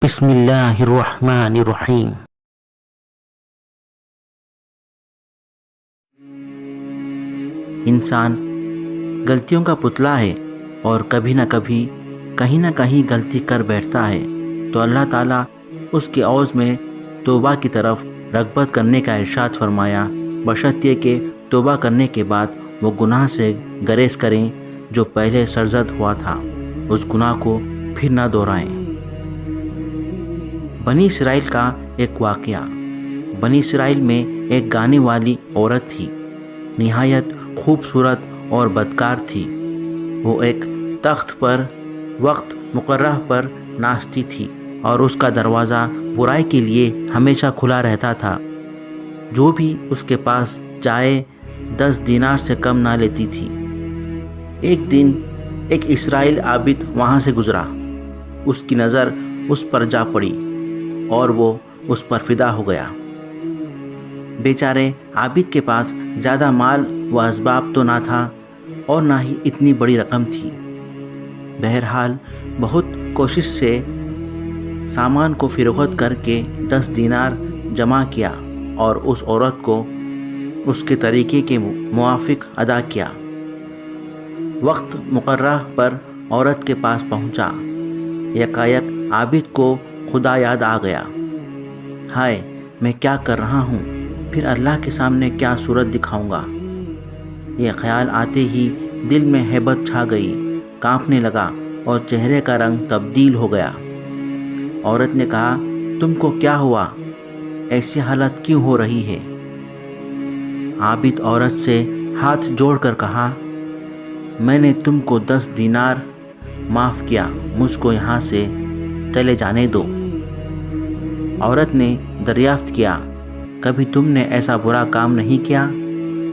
بسم اللہ الرحمن الرحیم۔ انسان غلطیوں کا پتلا ہے اور کبھی نہ کبھی کہیں نہ کہیں غلطی کر بیٹھتا ہے، تو اللہ تعالیٰ اس کے عوض میں توبہ کی طرف رغبت کرنے کا ارشاد فرمایا، بشرط یہ کہ توبہ کرنے کے بعد وہ گناہ سے گریز کریں جو پہلے سرزد ہوا تھا، اس گناہ کو پھر نہ دہرائیں۔ بنی اسرائیل کا ایک واقعہ۔ بنی اسرائیل میں ایک گانے والی عورت تھی، نہایت خوبصورت اور بدکار تھی۔ وہ ایک تخت پر وقت مقررہ پر ناچتی تھی اور اس کا دروازہ برائی کے لیے ہمیشہ کھلا رہتا تھا۔ جو بھی اس کے پاس جائے 10 دینار سے کم نہ لیتی تھی۔ ایک دن ایک اسرائیل عابد وہاں سے گزرا، اس کی نظر اس پر جا پڑی اور وہ اس پر فدا ہو گیا۔ بیچارے عابد کے پاس زیادہ مال و اسباب تو نہ تھا اور نہ ہی اتنی بڑی رقم تھی۔ بہرحال بہت کوشش سے سامان کو فروخت کر کے 10 دینار جمع کیا اور اس عورت کو اس کے طریقے کے موافق ادا کیا۔ وقت مقررہ پر عورت کے پاس پہنچا۔ یکایک عابد کو خدا یاد آ گیا۔ ہائے، میں کیا کر رہا ہوں، پھر اللہ کے سامنے کیا صورت دکھاؤں گا؟ یہ خیال آتے ہی دل میں ہیبت چھا گئی، کانپنے لگا اور چہرے کا رنگ تبدیل ہو گیا۔ عورت نے کہا، تم کو کیا ہوا؟ ایسی حالت کیوں ہو رہی ہے؟ عابد عورت سے ہاتھ جوڑ کر کہا، میں نے تم کو 10 دینار معاف کیا، مجھ کو یہاں سے چلے جانے دو۔ عورت نے دریافت کیا، کبھی تم نے ایسا برا کام نہیں کیا؟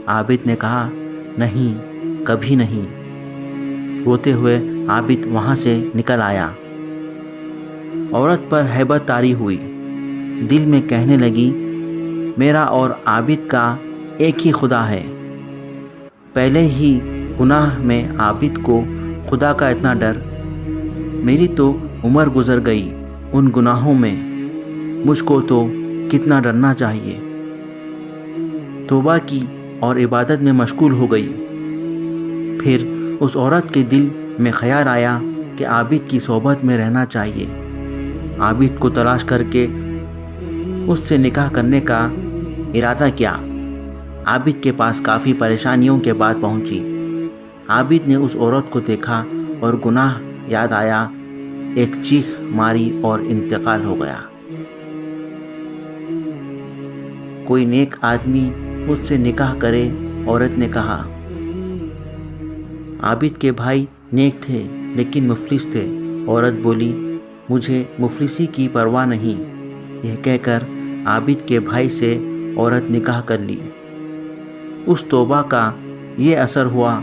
عابد نے کہا، نہیں، کبھی نہیں۔ روتے ہوئے عابد وہاں سے نکل آیا۔ عورت پر ہیبت طاری ہوئی، دل میں کہنے لگی، میرا اور عابد کا ایک ہی خدا ہے۔ پہلے ہی گناہ میں عابد کو خدا کا اتنا ڈر، میری تو عمر گزر گئی ان گناہوں میں، مجھ کو تو کتنا ڈرنا چاہیے۔ توبہ کی اور عبادت میں مشغول ہو گئی۔ پھر اس عورت کے دل میں خیال آیا کہ عابد کی صحبت میں رہنا چاہیے۔ عابد کو تلاش کر کے اس سے نکاح کرنے کا ارادہ کیا۔ عابد کے پاس کافی پریشانیوں کے بعد پہنچی۔ عابد نے اس عورت کو دیکھا اور گناہ یاد آیا، ایک چیخ ماری اور انتقال ہو گیا۔ کوئی نیک آدمی مجھ سے نکاح کرے، عورت نے کہا۔ عابد کے بھائی نیک تھے لیکن مفلس تھے۔ عورت بولی، مجھے مفلسی کی پرواہ نہیں۔ یہ کہہ کر عابد کے بھائی سے عورت نکاح کر لی۔ اس توبہ کا یہ اثر ہوا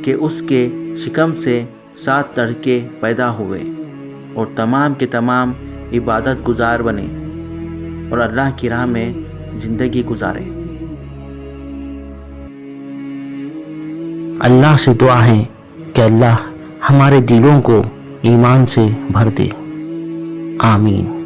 کہ اس کے شکم سے 7 لڑکے پیدا ہوئے اور تمام کے تمام عبادت گزار بنے اور اللہ کی راہ میں زندگی گزارے۔ اللہ سے دعا ہے کہ اللہ ہمارے دلوں کو ایمان سے بھر دے، آمین۔